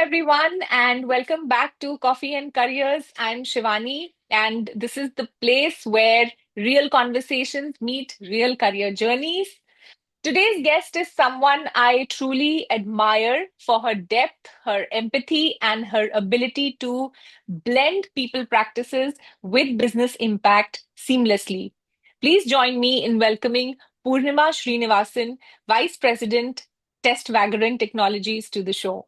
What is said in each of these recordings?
everyone, and welcome back to Coffee and Careers. I'm Shivani, and this is the place where real conversations meet real career journeys. Today's guest is someone I truly admire for her depth, her empathy, and her ability to blend people practices with business impact seamlessly. Please join me in welcoming Poornima Srinivasan, Vice President, Test Vagrant Technologies, to the show.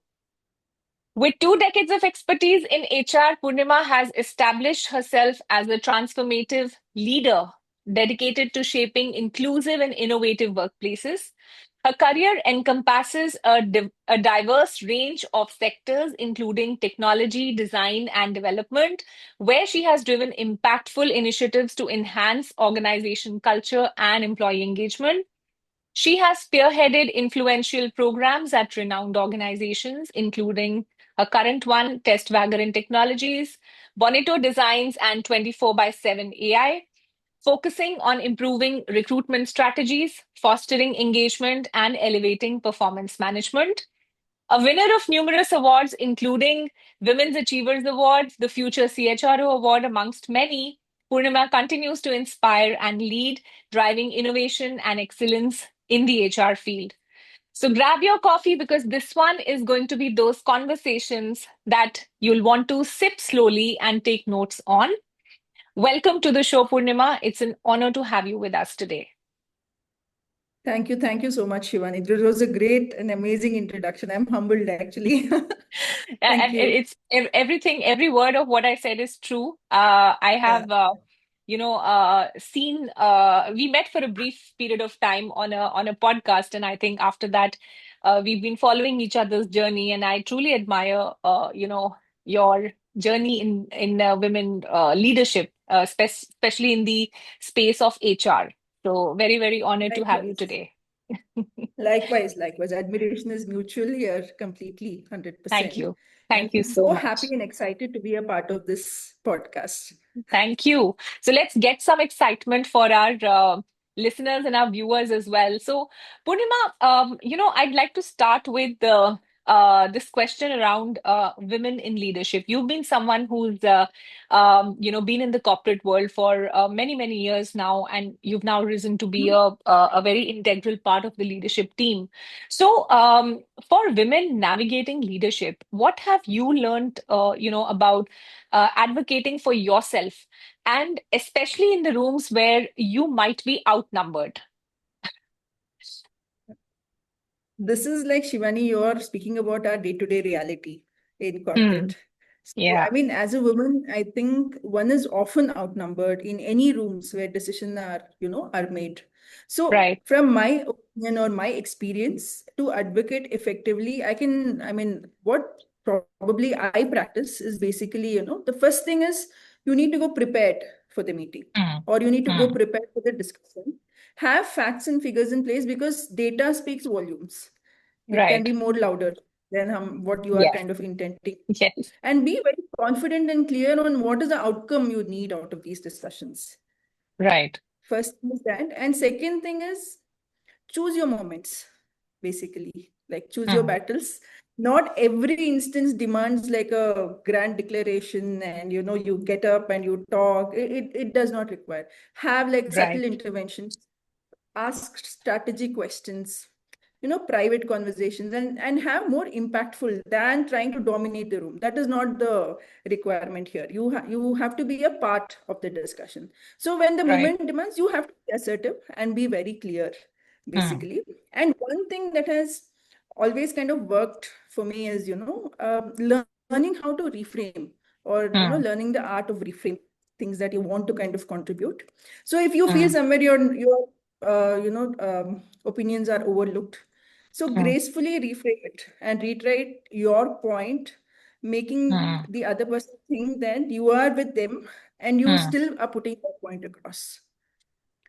With 2 decades of expertise in HR, Poornima has established herself as a transformative leader dedicated to shaping inclusive and innovative workplaces. Her career encompasses a diverse range of sectors, including technology, design, and development, where she has driven impactful initiatives to enhance organization culture and employee engagement. She has spearheaded influential programs at renowned organizations, including her current one, Test Vagrant Technologies, Bonito Designs, and 24 by 7 AI, focusing on improving recruitment strategies, fostering engagement, and elevating performance management. A winner of numerous awards, including Women's Achievers Awards, the Future CHRO Award, amongst many, Purnima continues to inspire and lead, driving innovation and excellence in the HR field. So grab your coffee because this one is going to be those conversations that you'll want to sip slowly and take notes on. Welcome to the show, Purnima. It's an honor to have you with us today. Thank you. Thank you so much, Shivani. It was a great and amazing introduction. I'm humbled, actually. Thank And you. it's everything, every word of what I said is true. I Yeah. have, seen. We met for a brief period of time on a podcast, and I think after that, we've been following each other's journey, and I truly admire, your journey in women leadership, especially in the space of HR. So very, very honored to have you Likewise. today. Likewise. Admiration is mutual here, completely, Thank 100%. you. And Thank you I'm so so happy much. and excited to be a part of this podcast. Thank you. So let's get some excitement for our listeners and our viewers as well. So, Purnima, I'd like to start with this question around women in leadership. You've been someone who's, been in the corporate world for many, many years now, and you've now risen to be a very integral part of the leadership team. So, for women navigating leadership, what have you learned, about advocating for yourself, and especially in the rooms where you might be outnumbered? This is like Shivani, you're speaking about our day-to-day reality in Hmm. corporate. So, Yeah. I mean, as a woman, I think one is often outnumbered in any rooms where decisions are made. So, Right. from my opinion or my experience, to advocate effectively, what probably I practice is basically, the first thing is you need to go prepared for the meeting, Hmm. or you need to go Hmm. prepared for the discussion. Have facts and figures in place because data speaks volumes. It can Right. be more louder than what you are Yeah. kind of intending. Yes. And be very confident and clear on what is the outcome you need out of these discussions. Right. First thing is that. And second thing is choose your moments, basically. Like choose your Hmm. battles. Not every instance demands like a grand declaration and you get up and you talk. It does not require. Have like subtle Right. interventions, ask strategy questions, private conversations, and have more impactful than trying to dominate the room. That is not the requirement here. You have to be a part of the discussion. So when the Right. moment demands, you have to be assertive and be very clear, Hmm. basically. And one thing that has always kind of worked for me is learning how to reframe, or Hmm. learning the art of reframe things that you want to kind of contribute. So if you feel Hmm. somewhere your opinions are overlooked, so Hmm. gracefully reframe it and reiterate your point, making Hmm. the other person think that you are with them and you Hmm. still are putting your point across.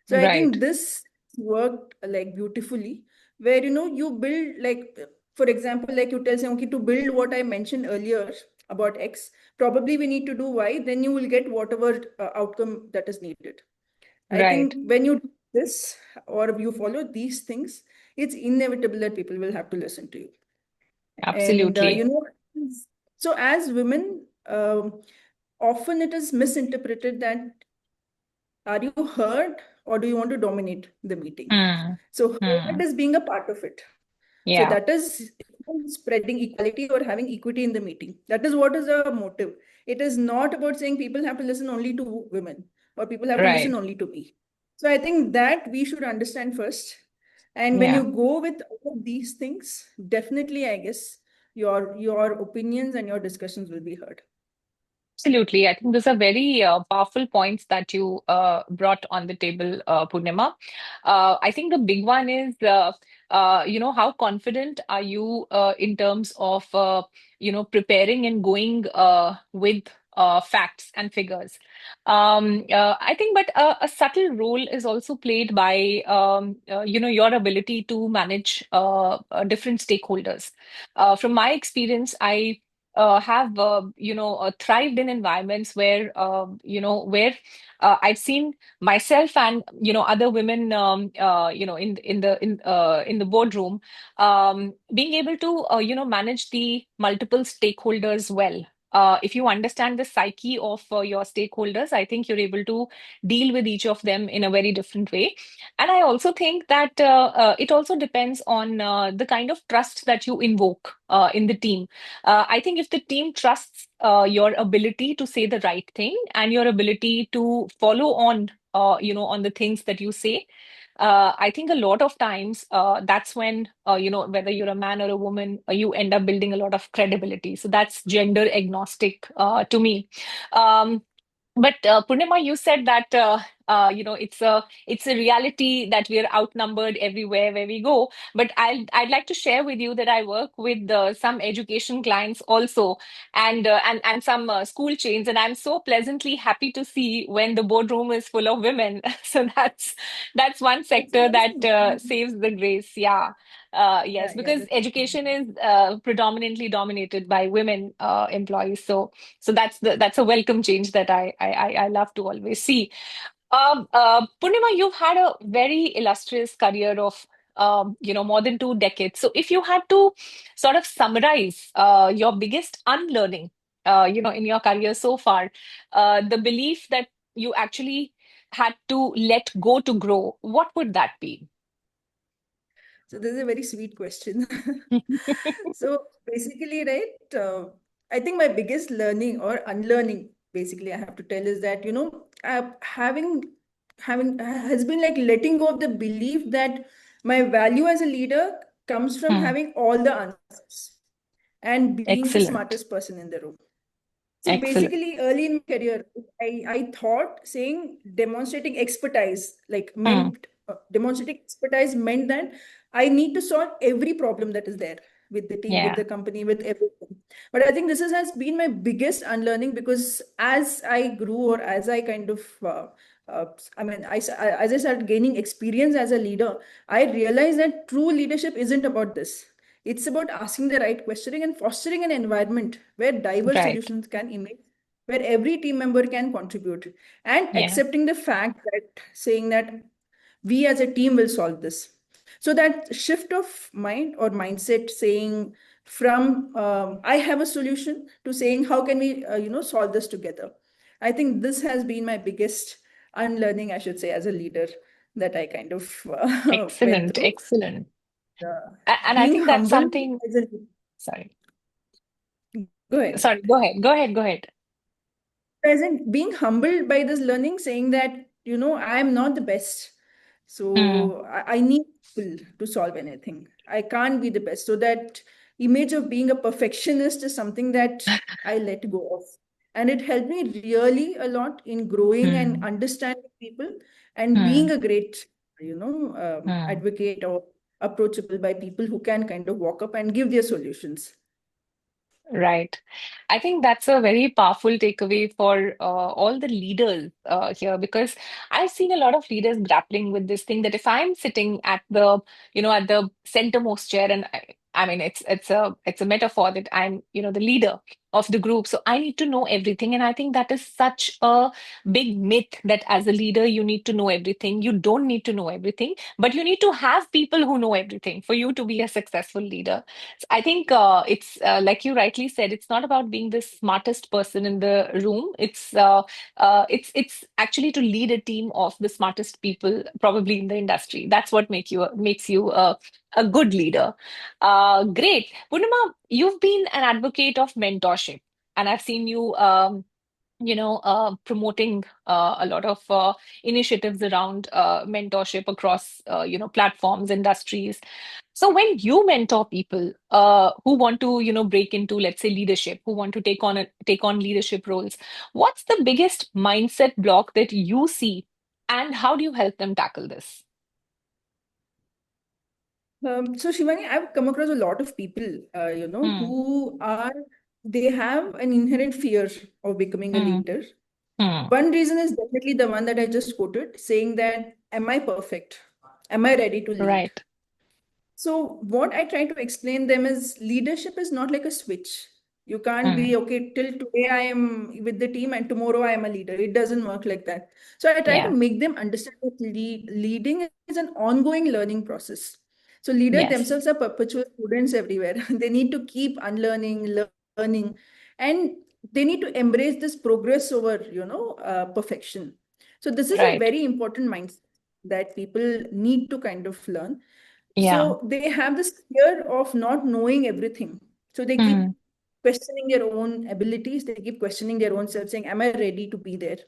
So I Right. think this worked like beautifully, where you build like, for example, like you tell someone, okay, to build what I mentioned earlier about X, probably we need to do Y, then you will get whatever outcome that is needed. I Right. think when you do this or you follow these things, it's inevitable that people will have to listen to you. And Absolutely. So as women, often it is misinterpreted that are you heard or do you want to dominate the meeting? Hmm. So Hmm. heard is being a part of it. So Yeah. that is spreading equality or having equity in the meeting. That is what is the motive. It is not about saying people have to listen only to women or people have to listen Right. only to me. So I think that we should understand first. And when Yeah. you go with all of these things, definitely, I guess your opinions and your discussions will be heard. Absolutely. I think those are very powerful points that you brought on the table, Purnima. I think the big one is, how confident are you in terms of, preparing and going with facts and figures? I think, but a subtle role is also played by, your ability to manage different stakeholders. From my experience, I have thrived in environments where I've seen myself and other women in the boardroom being able to manage the multiple stakeholders well. If you understand the psyche of your stakeholders, I think you're able to deal with each of them in a very different way. And I also think that it also depends on the kind of trust that you invoke in the team. I think if the team trusts your ability to say the right thing and your ability to follow on the things that you say, I think a lot of times that's when, whether you're a man or a woman, you end up building a lot of credibility. So that's gender agnostic to me. Um, but Purnima, you said that it's a reality that we are outnumbered everywhere where we go. But I'd like to share with you that I work with some education clients also, and some school chains, and I'm so pleasantly happy to see when the boardroom is full of women. So that's one That's sector that awesome. saves the grace. Yeah. Yes, Yeah, yeah, because that's education is predominantly dominated by women employees. So that's a welcome change that I love to always see. Purnima, you've had a very illustrious career of more than 2 decades. So if you had to sort of summarize your biggest unlearning, in your career so far, the belief that you actually had to let go to grow, what would that be? so this is a very sweet question. So basically, right, I think my biggest learning or unlearning, basically, I have to tell is that, having has been like letting go of the belief that my value as a leader comes from Hmm. having all the answers and being the Excellent. smartest person in the room. So Excellent. basically, early in my career, I thought saying demonstrating expertise Hmm. demonstrating expertise meant that I need to solve every problem that is there with the team, with Yeah. the company, with everything. But I think has been my biggest unlearning because as I grew or as I kind of uh, I mean, as I started gaining experience as a leader, I realized that true leadership isn't about this. It's about asking the right questioning and fostering an environment where diverse Right. solutions can emerge, where every team member can contribute, and Yeah. accepting the fact that saying that we as a team will solve this. So that shift of mind or mindset saying from I have a solution to saying how can we solve this together. I think this has been my biggest unlearning, I should say, as a leader that I kind of went Excellent. through. Excellent. Uh, And I being think that's humble something. as a Sorry. go ahead, go Sorry. ahead. Go ahead. Go ahead. Go ahead. Present being humbled by this learning, saying that I am not the best, Mm, so I need people to solve anything. I can't be the best. So that image of being a perfectionist is something that I let go of, and it helped me really a lot in growing and mm, understanding people and being mm, a great mm. advocate or approachable by people who can kind of walk up and give their solutions. Right. I think that's a very powerful takeaway for all the leaders here, because I've seen a lot of leaders grappling with this thing that if I'm sitting at the centermost chair, and I mean it's a metaphor that I'm the leader. of the group. So I need to know everything. And I think that is such a big myth that as a leader, you need to know everything. You don't need to know everything, but you need to have people who know everything for you to be a successful leader. So I think it's like you rightly said, it's not about being the smartest person in the room. It's actually to lead a team of the smartest people probably in the industry. That's what makes you a good leader. Great. Purnima, you've been an advocate of mentorship, and I've seen you promoting a lot of initiatives around mentorship across platforms, industries. So when you mentor people who want to break into, let's say, leadership, who want to take on leadership roles, what's the biggest mindset block that you see, and how do you help them tackle this? So Shivani, I've come across a lot of people, Hmm. they have an inherent fear of becoming a Hmm. leader. Hmm. One reason is definitely the one that I just quoted, saying that, am I perfect? Am I ready to lead? Right. So what I try to explain them is leadership is not like a switch. You can't Hmm. be, okay, till today I am with the team and tomorrow I am a leader. It doesn't work like that. So I try to Yeah. make them understand that leading is an ongoing learning process. So leaders Yes. themselves are perpetual students everywhere. They need to keep unlearning, learning, and they need to embrace this progress over, perfection. So this is a Right. very important mindset that people need to kind of learn. Yeah. So they have this fear of not knowing everything. So they Hmm. keep questioning their own abilities. They keep questioning their own self, saying, am I ready to be there?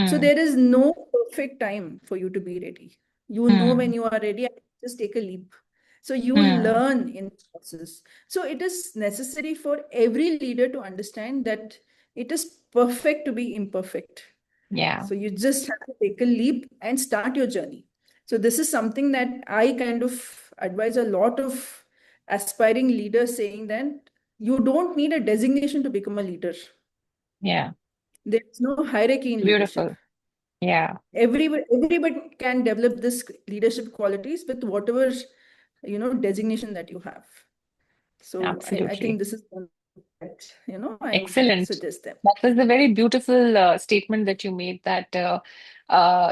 So Hmm. there is no perfect time for you to be ready. You know when Hmm. you are ready, and just take a leap. So you Hmm. learn in the process. So it is necessary for every leader to understand that it is perfect to be imperfect. Yeah. So you just have to take a leap and start your journey. So this is something that I kind of advise a lot of aspiring leaders, saying that you don't need a designation to become a leader. Yeah. There's no hierarchy in leadership. Beautiful. Yeah. Everybody can develop this leadership qualities with whatever designation that you have. So I think Absolutely. this is one that I would Excellent. suggest them. That was a very beautiful statement that you made that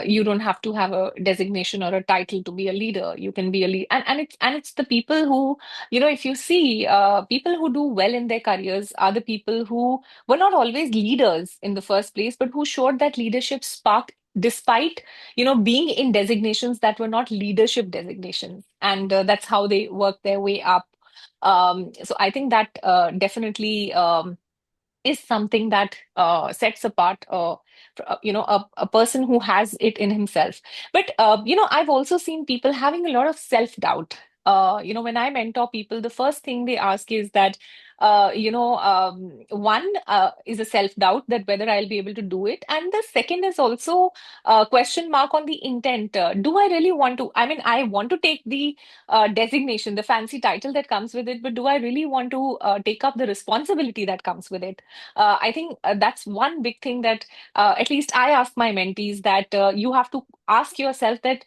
you don't have to have a designation or a title to be a leader. You can be a lead, and it's the people who, if you see, people who do well in their careers are the people who were not always leaders in the first place, but who showed that leadership spark despite, being in designations that were not leadership designations, and that's how they work their way up. So I think that definitely. Is something that sets apart a person who has it in himself. But I've also seen people having a lot of self-doubt. When I mentor people, the first thing they ask is that one is a self-doubt that whether I'll be able to do it, and the second is also a question mark on the intent. Do I really want to? I mean, I want to take the designation, the fancy title that comes with it, but do I really want to take up the responsibility that comes with it? I think that's one big thing that at least I ask my mentees, that you have to ask yourself that,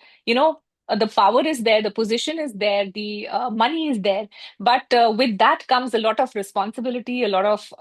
the power is there, the position is there, the money is there, but with that comes a lot of responsibility, a lot of,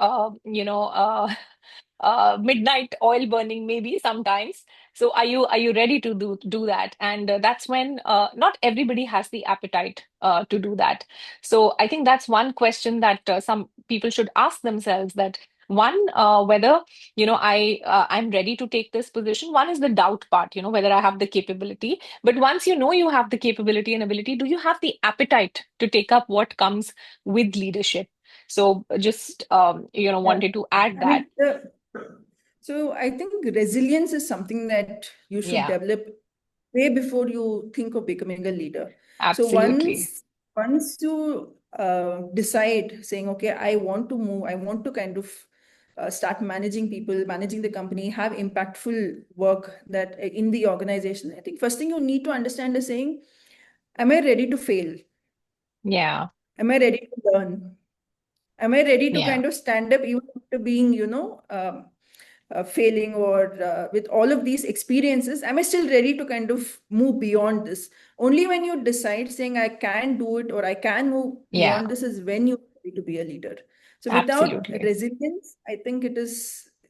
midnight oil burning maybe sometimes. So are you ready to do that? And that's when not everybody has the appetite to do that. So I think that's one question that some people should ask themselves, that one, whether I'm ready to take this position. One is the doubt part, whether I have the capability. But once you know you have the capability and ability, do you have the appetite to take up what comes with leadership? So just Yeah. wanted to add I that. mean, so I think resilience is something that you should Yeah. develop way before you think of becoming a leader. So Absolutely. once you decide, saying, okay, I want to move, I want to kind of start managing people, managing the company, have impactful work that in the organization. I think first thing you need to understand is saying, am I ready to fail? Yeah. Am I ready to learn? Am I ready to Yeah. kind of stand up even after being, failing, or with all of these experiences? Am I still ready to kind of move beyond this? Only when you decide saying I can do it or I can move Yeah. beyond this is when you're ready to be a leader. So without Absolutely. resilience, I think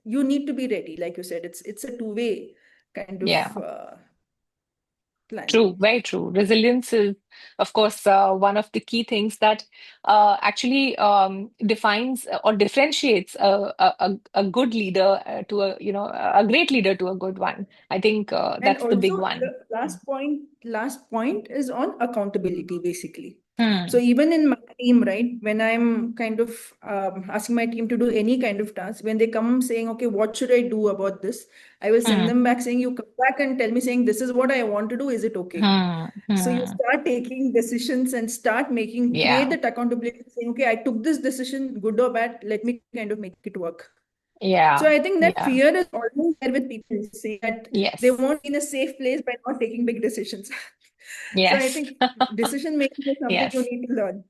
you need to be ready. Like you said, it's a two-way kind of Yeah. planning. True, very true. Resilience is, of course, one of the key things that actually defines or differentiates a good leader to a great leader to a good one. I think And that's the big also one. the last point is on accountability, basically. So Hmm. even in my team, right, when I'm kind of asking my team to do any kind of task, when they come saying, okay, what should I do about this? I will send Hmm. them back saying, you come back and tell me saying, this is what I want to do. Is it okay? Hmm. So you Hmm. start taking decisions and create Yeah. that accountability, saying, okay, I took this decision, good or bad, let me kind of make it work. So Yeah. I think that Yeah. fear is always there with people, saying that they Yes. want to be in a safe place by not taking big decisions. So I Yes. think decision making is something you Yes. need to learn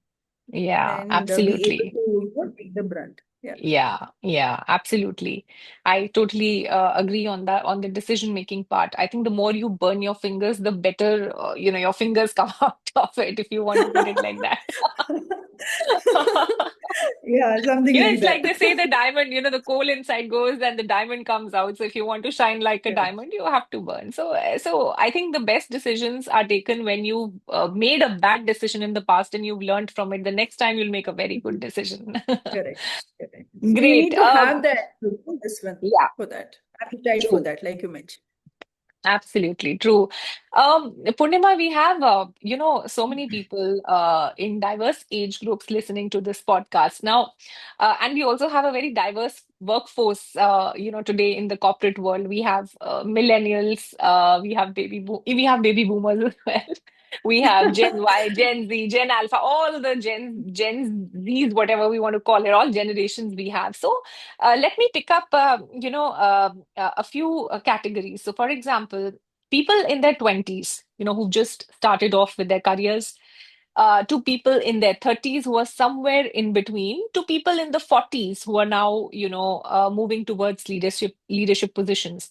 Yeah. and be able Absolutely. to take the brunt. Yeah, Yeah, yeah, absolutely. I totally agree on that, on the decision-making part. I think the more you burn your fingers, the better, your fingers come out of it, if you want to put it like that. yeah, something like It's like that. they say the diamond, the coal inside goes and the diamond comes out. So if you want to shine like a Correct. diamond, you have to burn. So I think the best decisions are taken when you made a bad decision in the past and you've learned from it. The next time you'll make a very good decision. Correct. Correct. So you Great. need to have that this one Yeah. for that appetite for True. that, like you mentioned. Absolutely true. Purnima, we have, so many people in diverse age groups listening to this podcast now. And we also have a very diverse workforce, today in the corporate world. We have millennials, we have baby boomers as well. We have Gen Y, Gen Z, Gen Alpha, all the Gen Zs, whatever we want to call it, all generations we have. So let me pick up, a few categories. So, for example, people in their 20s, who've just started off with their careers, to people in their 30s who are somewhere in between, to people in the 40s who are now, moving towards leadership positions.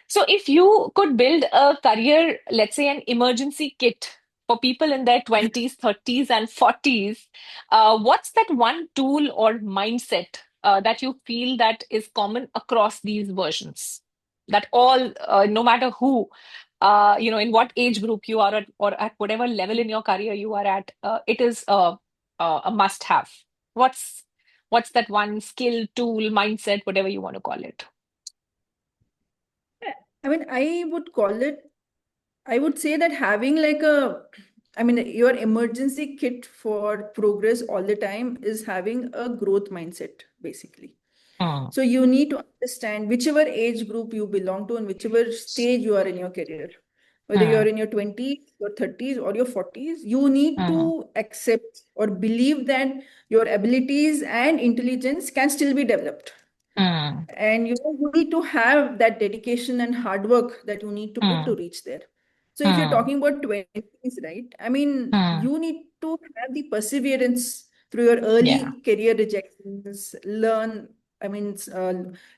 So, if you could build a career, let's say an emergency kit for people in their 20s, 30s, and 40s, what's that one tool or mindset that you feel that is common across these versions? That all, no matter who, in what age group you are at, or at whatever level in your career you are at, it is a must-have. What's what's that one skill, tool, mindset, whatever you want to call it? I mean, I would say that having I mean, your emergency kit for progress all the time is having a growth mindset, basically. Hmm. So you need to understand whichever age group you belong to and whichever stage you are in your career, whether Hmm. you're in your 20s, your 30s, or your 40s, you need Hmm. to accept or believe that your abilities and intelligence can still be developed. Hmm. And you need to have that dedication and hard work that you need to put to Hmm. reach there. So if you're Hmm. talking about 20s, right? I mean, Hmm. you need to have the perseverance through your Yeah. early career rejections, I mean,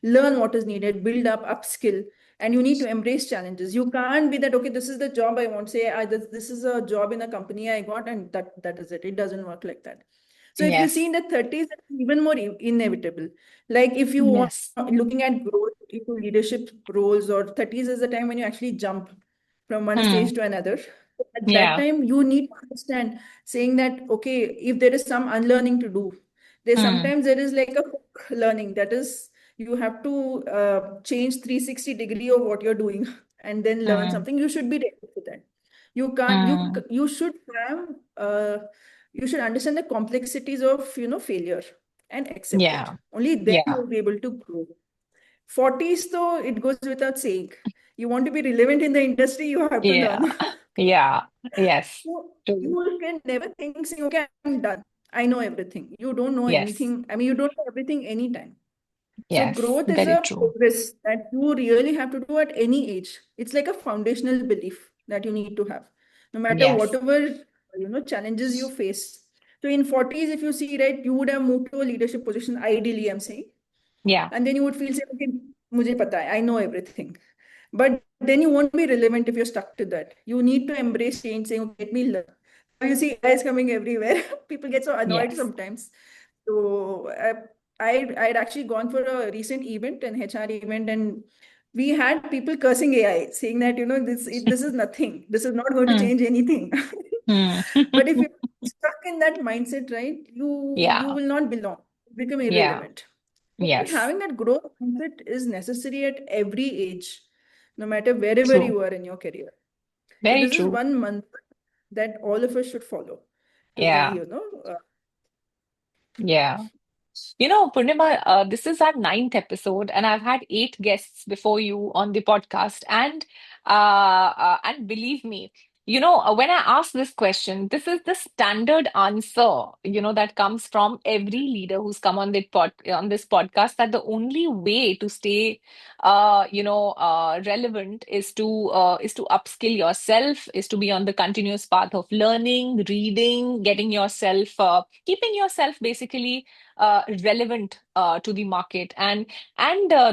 learn what is needed, build up, upskill, and you need to embrace challenges. You can't be that, okay, this is the job I want. Say, this is a job in a company I got, and that is it. It doesn't work like that. So if you see Yes. in the 30s, it's even more inevitable. Like if you want Yes. looking at growth into leadership roles, or 30s is the time when you actually jump from one Hmm. stage to another. At that Yeah. time, you need to understand saying that, okay, if there is some unlearning to do, Hmm. there is like a hook learning, that is you have to change 360-degree of what you're doing and then learn Hmm. something. You should be ready for that. You can't Hmm. you should have you should understand the complexities of failure and accept it. Yeah. Only then Yeah. you'll be able to grow. 40s, though, it goes without saying. You want to be relevant in the industry, you have to Yeah. learn. Yeah. Yes. So True. you can never think, saying, okay, I'm done. I know everything. You don't know Yes. anything. I mean, you don't know everything anytime. So Yes. growth is Very a true. progress that you really have to do at any age. It's like a foundational belief that you need to have, no matter Yes. whatever challenges you face. So in 40s, if you see, right, you would have moved to a leadership position, ideally, I'm saying, Yeah. and then you would feel, say, okay, mujhe pata hai, I know everything. But then you won't be relevant if you're stuck to that. You need to embrace change, saying, okay, let me learn. Now you see AI is coming everywhere. People get so annoyed Yes. sometimes. So I'd actually gone for a recent event, an HR event, and we had people cursing AI, saying that, this is nothing. This is not going to Hmm. change anything. Hmm. But if you're stuck in that mindset, right, you Yeah. will not belong, become Yeah. irrelevant. I think Yes. having that growth mindset is necessary at every age, no matter wherever True. you are in your career. So Very this is true. one month that all of us should follow to be, Yeah. Yeah. Poornima, this is our ninth episode, and I've had eight guests before you on the podcast. And believe me, when I ask this question, this is the standard answer, that comes from every leader who's come on this podcast, that the only way to stay, relevant is to upskill yourself, is to be on the continuous path of learning, reading, getting yourself, keeping yourself basically relevant to the market. And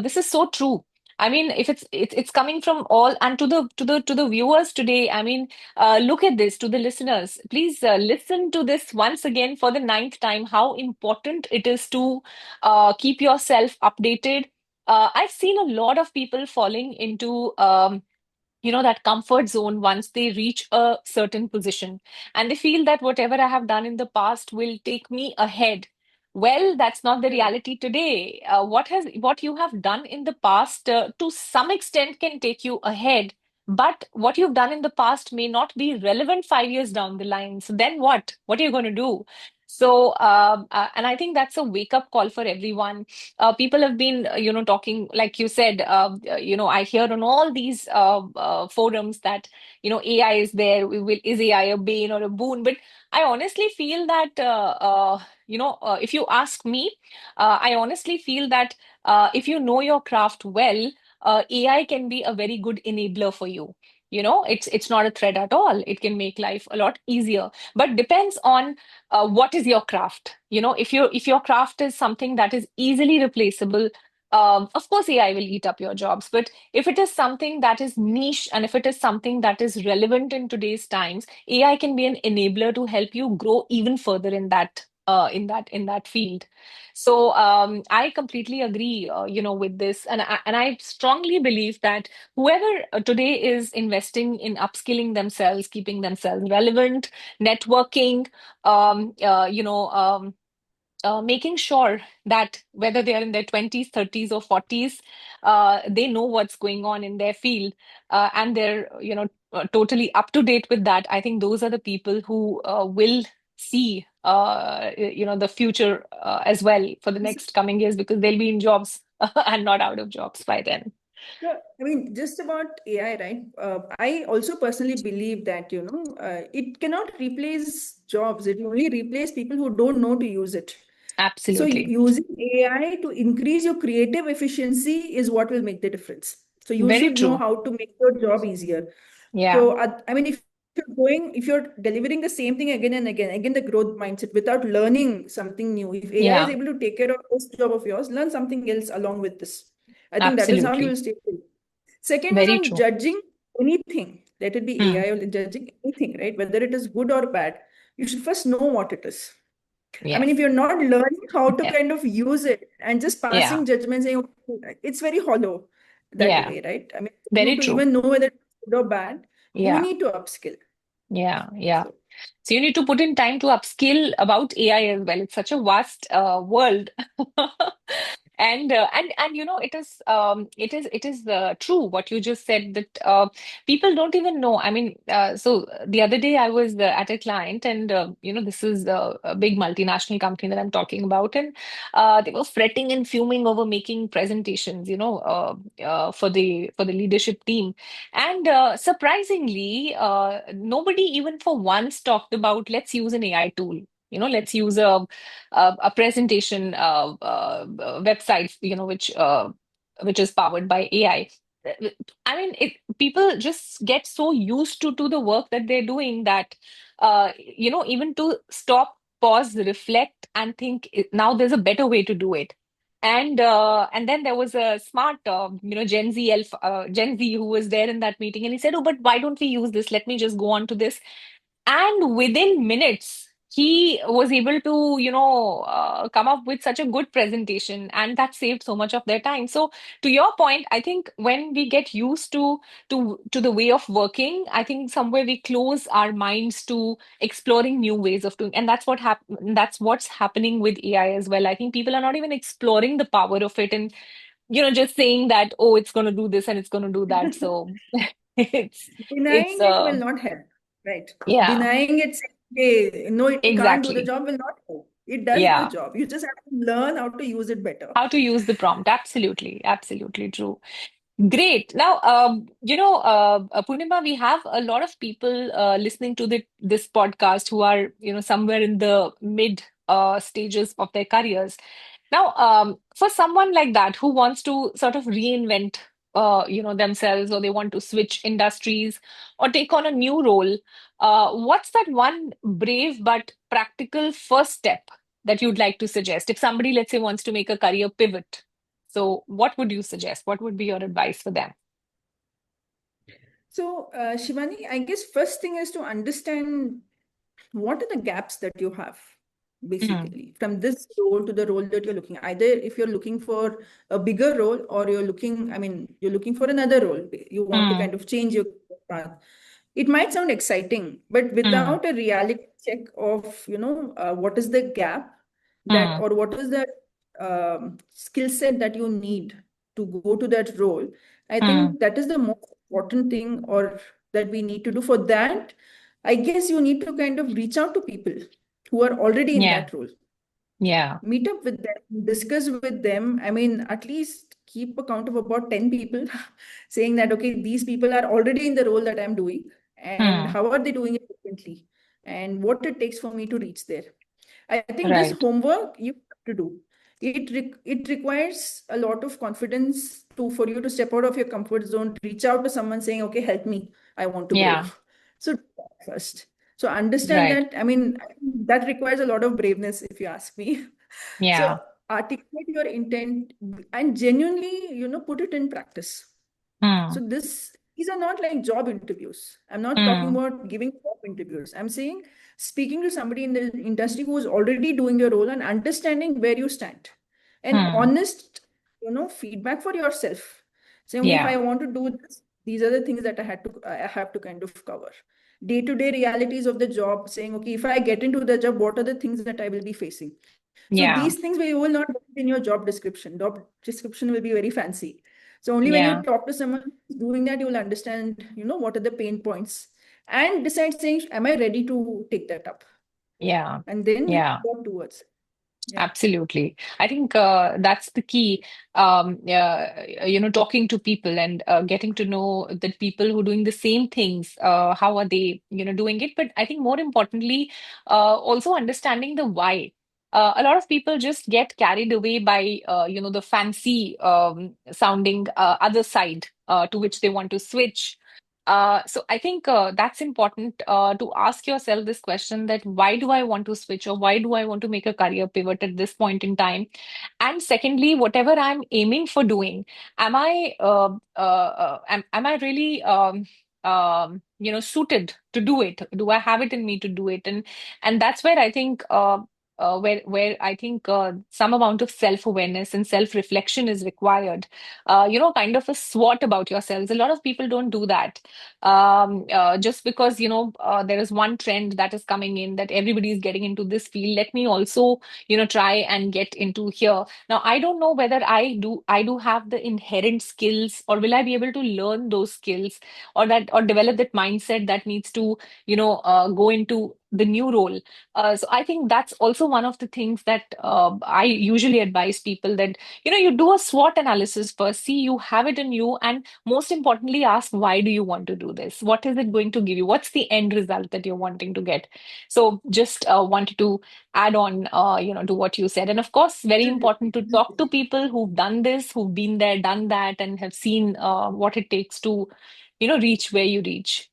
this is so true. I mean, if it's coming from all, and to the viewers today, I mean, look at this, to the listeners, please listen to this once again for the ninth time, how important it is to keep yourself updated. I've seen a lot of people falling into that comfort zone once they reach a certain position, and they feel that whatever I have done in the past will take me ahead. Well, that's not the Correct. reality today. What you have done in the past, to some extent, can take you ahead, but what you've done in the past may not be relevant 5 years down the line. So then what are you going to do? So and I think that's a wake up call for everyone. People have been, talking, like you said, I hear on all these forums that, AI is there. Is AI a bane or a boon? But I honestly feel that, if you ask me, I honestly feel that if you know your craft well, AI can be a very good enabler for you. It's not a threat at all. It can make life a lot easier, but depends on what is your craft. If your craft is something that is easily replaceable, of course AI will eat up your jobs. But if it is something that is niche, and if it is something that is relevant in today's times, AI can be an enabler to help you grow even further in that field. So I completely agree, with this, and I strongly believe that whoever today is investing in upskilling themselves, keeping themselves relevant, networking, making sure that whether they are in their 20s, 30s, or 40s, they know what's going on in their field, and they're, totally up to date with that. I think those are the people who will see, the future as well for the This next coming years, because they'll be in jobs and not out of jobs by then. Yeah, I mean, just about AI, right? I also personally believe that, it cannot replace jobs. It will only replace people who don't know to use it. So Absolutely. using AI to increase your creative efficiency is what will make the difference. So you Very should know true. how to make your job easier. Yeah. So I mean, if you're delivering the same thing again and again, the growth mindset without learning something new. If AI is Yeah. able to take care of this job of yours, learn something else along with this. I think that is how you Absolutely. will stay safe. Second is Very on true. judging anything, let it be Hmm. AI or judging anything, right? Whether it is good or bad, you should first know what it is. I mean, Yes. if you're not learning how to Yeah. kind of use it and just Yeah. passing judgment saying, "Okay," it's very hollow that Yeah. way, right? I mean, you Very to true. even know whether it's good or bad, you Yeah. need to upskill. Yeah. Yeah. So, So you need to put in time to upskill about AI as well. It's such a vast world. And it is true what you just said, that people don't even know. I mean, so the other day I was at a client, and this is a big multinational company that I'm talking about, and they were fretting and fuming over making presentations, for the leadership team. And surprisingly, nobody even for once talked about, let's use an AI tool. Let's use a presentation website, which is powered by AI. I mean, people just get so used to the work that they're doing that, even to stop, pause, reflect, and think, now there's a better way to do it. And then there was a smart, Gen Z who was there in that meeting, and he said, "Oh, but why don't we use this? Let me just go on to this." And within minutes, he was able to, come up with such a good presentation, and that saved so much of their time. So, to your point, I think when we get used to the way of working, I think somewhere we close our minds to exploring new ways of doing, and that's what's happening with AI as well. I think people are not even exploring the power of it, and just saying that, oh, it's going to do this and it's going to do that. So it's it's Denying it will not help, right? yeah, Denying it, saying, hey, no, it can't do the exactly. job will not help. It does the Yeah. job. You just have to learn how to use it better. How to use the prompt. Absolutely. Absolutely true. Great. Now, Purnima, we have a lot of people listening to this podcast who are, somewhere in the mid stages of their careers. Now, for someone like that who wants to sort of reinvent, themselves, or they want to switch industries or take on a new role, what's that one brave but practical first step that you'd like to suggest? If somebody, let's say, wants to make a career pivot, so what would you suggest? What would be your advice for them? So, Shivani, I guess first thing is to understand what are the gaps that you have, Mm, basically, from this role to the role that you're looking. Either if you're looking for a bigger role, or you're looking for another role. You want to mm, kind of change your path. It might sound exciting, but mm, without a reality check of, what is the gap that, mm, or what is the skill set that you need to go to that role. I mm. think that is the most important thing, or that we need to do. For that, I guess you need to kind of reach out to people who are already in Yeah, that role, yeah. meet up with them, discuss with them. I mean, at least keep a count of about 10 people saying that, okay, these people are already in the role that I'm doing, and Mm, how are they doing it differently, and what it takes for me to reach there. I think this right. homework you have to do. It requires a lot of confidence to for you to step out of your comfort zone, reach out to someone saying, okay, help me, I want to grow. Yeah, So do that first. So understand right. that, I mean, that requires a lot of braveness, if you ask me. So Yeah. articulate your intent and genuinely, put it in practice. So Mm, these are not like job interviews. I'm not talking mm, about giving job interviews. I'm saying speaking to somebody in the industry who is already doing your role and understanding where you stand. And mm. honest, feedback for yourself. Saying, okay, if Yeah, I want to do this, these are the things that I have to kind of cover. Day-to-day realities of the job, saying, okay, if I get into the job, what are the things that I will be facing? So yeah, these things we will not put in your job description. Job description will be very fancy. So only when you yeah, talk to someone who's doing that, you will understand, what are the pain points, and decide saying, am I ready to take that up? yeah, And then you yeah. work towards. Yeah. Absolutely. I think that's the key. Talking to people and getting to know the people who are doing the same things. How are they, doing it? But I think more importantly, also understanding the why. A lot of people just get carried away by, the fancy sounding other side to which they want to switch. So I think that's important to ask yourself this question, that why do I want to switch, or why do I want to make a career pivot at this point in time? And secondly, whatever I'm aiming for doing, am I really suited to do it? Do I have it in me to do it? And that's where I think where I think some amount of self-awareness and self-reflection is required. Kind of a SWOT about yourselves. A lot of people don't do that, just because there is one trend that is coming in, that everybody is getting into this field, let me also try and get into here. Now I don't know whether I do have the inherent skills, or will I be able to learn those skills, or develop that mindset that needs to go into the new role. So I think that's also one of the things that I usually advise people, that you do a SWOT analysis first, see you have it in you, and most importantly, ask why do you want to do this? What is it going to give you? What's the end result that you're wanting to get? So just wanted to add on, to what you said. And of course, very important to talk to people who've done this, who've been there, done that, and have seen what it takes to, reach where you reach.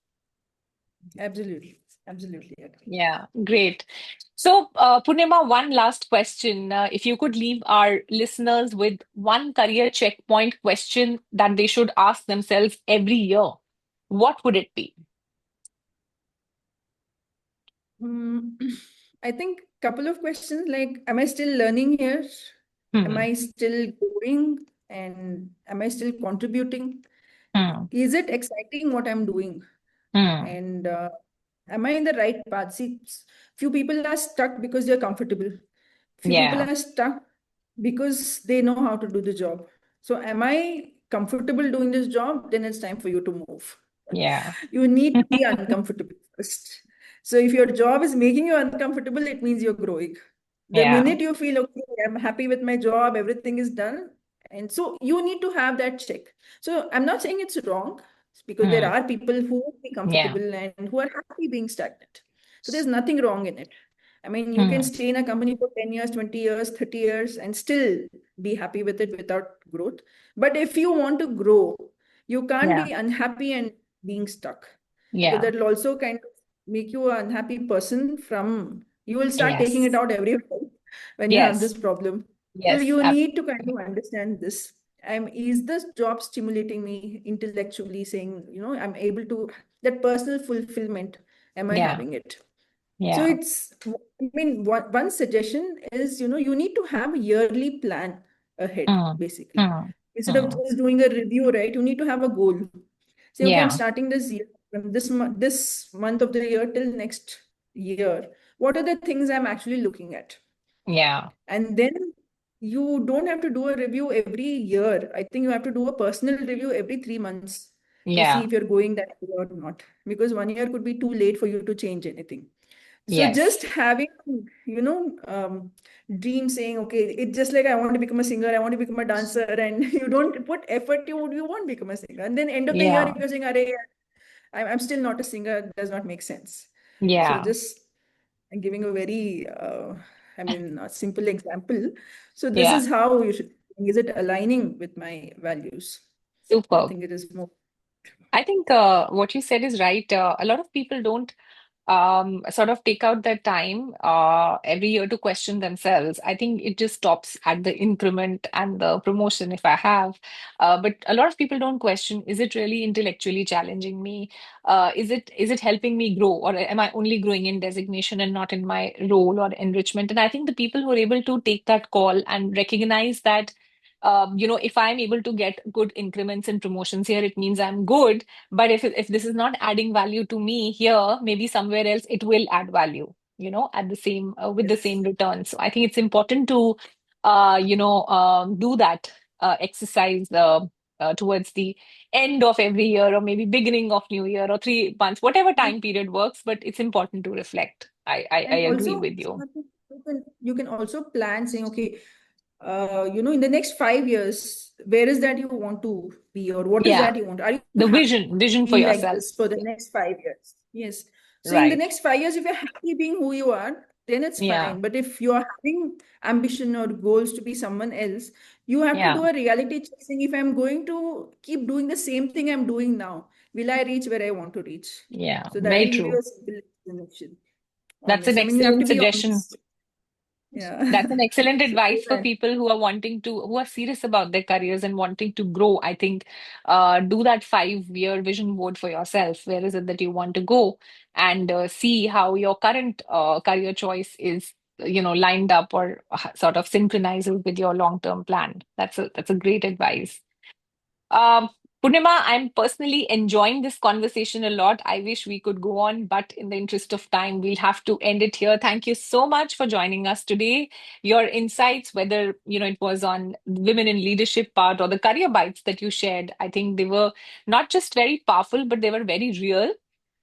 Absolutely. Absolutely agree. Yeah, great. So, Purnima, one last question. If you could leave our listeners with one career checkpoint question that they should ask themselves every year, what would it be? Mm, I think couple of questions like, am I still learning here? Am Hmm. I still growing? And am I still contributing? Hmm. Is it exciting what I'm doing? Hmm. And am I in the right path? See, few people are stuck because they're comfortable. Few people Yeah. are stuck because they know how to do the job. So, am I comfortable doing this job? Then it's time for you to move. Yeah. You need to be uncomfortable first. So, if your job is making you uncomfortable, it means you're growing. The Yeah. minute you feel, okay, I'm happy with my job, everything is done. And so you need to have that check. So I'm not saying it's wrong because there Hmm. are people who will be Yeah. comfortable and who are happy being stagnant. So there's nothing wrong in it. I mean, you can Hmm. stay in a company for 10 years, 20 years, 30 years and still be happy with it without growth. But if you want to grow, you can't Yeah. be unhappy and being stuck because Yeah. that will also kind of make you an unhappy person from you will start taking it Yes. out everywhere when you have this Yes. problem. So Yes. you need to kind of understand this. Is this job stimulating me intellectually, saying, I'm able to, that personal fulfillment, am I Yeah. having it? So Yeah. it's, I mean, one suggestion is, you need to have a yearly plan ahead, Hmm. basically. Hmm. Instead of Hmm. just doing a review, right? You need to have a goal. Say, okay, I'm Yeah. starting this year, from this month of the year till next year. What are the things I'm actually looking at? Yeah. And then you don't have to do a review every year. I think you have to do a personal review every 3 months to see Yeah. if you're going that way or not. Because 1 year could be too late for you to change anything. So Yes. just having, dream saying, okay, it's just like I want to become a singer, I want to become a dancer, and you don't put effort, you won't become a singer. And then end of the year, Yeah. you're saying, Arey, I'm still not a singer, does not make sense. So Yeah. just giving a very, a simple example. So this Yeah. is how you should, is it aligning with my values? I Superb. think it is more. I think what you said is right. A lot of people don't sort of take out that time every year to question themselves. I think it just stops at the increment and the promotion if I have. But a lot of people don't question, is it really intellectually challenging me? Is it helping me grow? Or am I only growing in designation and not in my role or enrichment? And I think the people who are able to take that call and recognize that if I'm able to get good increments and promotions here, it means I'm good. But if this is not adding value to me here, maybe somewhere else it will add value, at the same with the Yes. same return. So I think it's important to do that exercise towards the end of every year or maybe beginning of new year or 3 months, whatever Yes. time period works, but it's important to reflect. I And agree also, with you. you can also plan saying, okay, in the next 5 years, where is that you want to be, or what is Yeah. that you want? Are you The happy vision for being like yourself. this for the next 5 years? Yes. So in the Right. next 5 years, if you're happy being who you are, then it's Yeah. fine. But if you are having ambition or goals to be someone else, you have to Yeah. do a reality check saying, if I'm going to keep doing the same thing I'm doing now, will I reach where I want to reach? Yeah. So that Very will give you true. a simple explanation on That's this. an I mean, you have to excellent be suggestion. honest. Yeah. That's an excellent So advice for people who are serious about their careers and wanting to grow. I think do that 5 year vision board for yourself. Where is it that you want to go? And see how your current career choice is, lined up or sort of synchronizes with your long-term plan. That's a great advice. Um, Purnima, I'm personally enjoying this conversation a lot. I wish we could go on, but in the interest of time, we'll have to end it here. Thank you so much for joining us today. Your insights, whether it was on women in leadership part or the career bites that you shared, I think they were not just very powerful, but they were very real.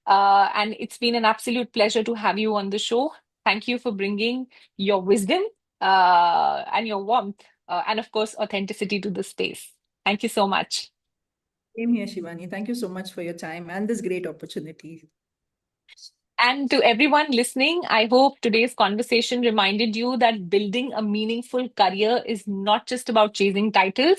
And it's been an absolute pleasure to have you on the show. Thank you for bringing your wisdom and your warmth, and of course, authenticity to the space. Thank you so much. same here, Shivani. Thank you so much for your time and this great opportunity. And to everyone listening, I hope today's conversation reminded you that building a meaningful career is not just about chasing titles.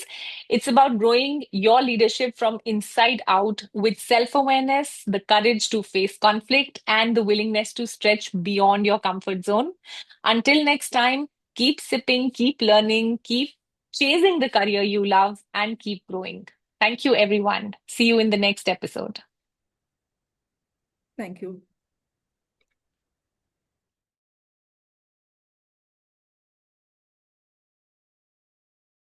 It's about growing your leadership from inside out with self awareness, the courage to face conflict, and the willingness to stretch beyond your comfort zone. Until next time, keep sipping, keep learning, keep chasing the career you love, and keep growing. Thank you, everyone. See you in the next episode. Thank you.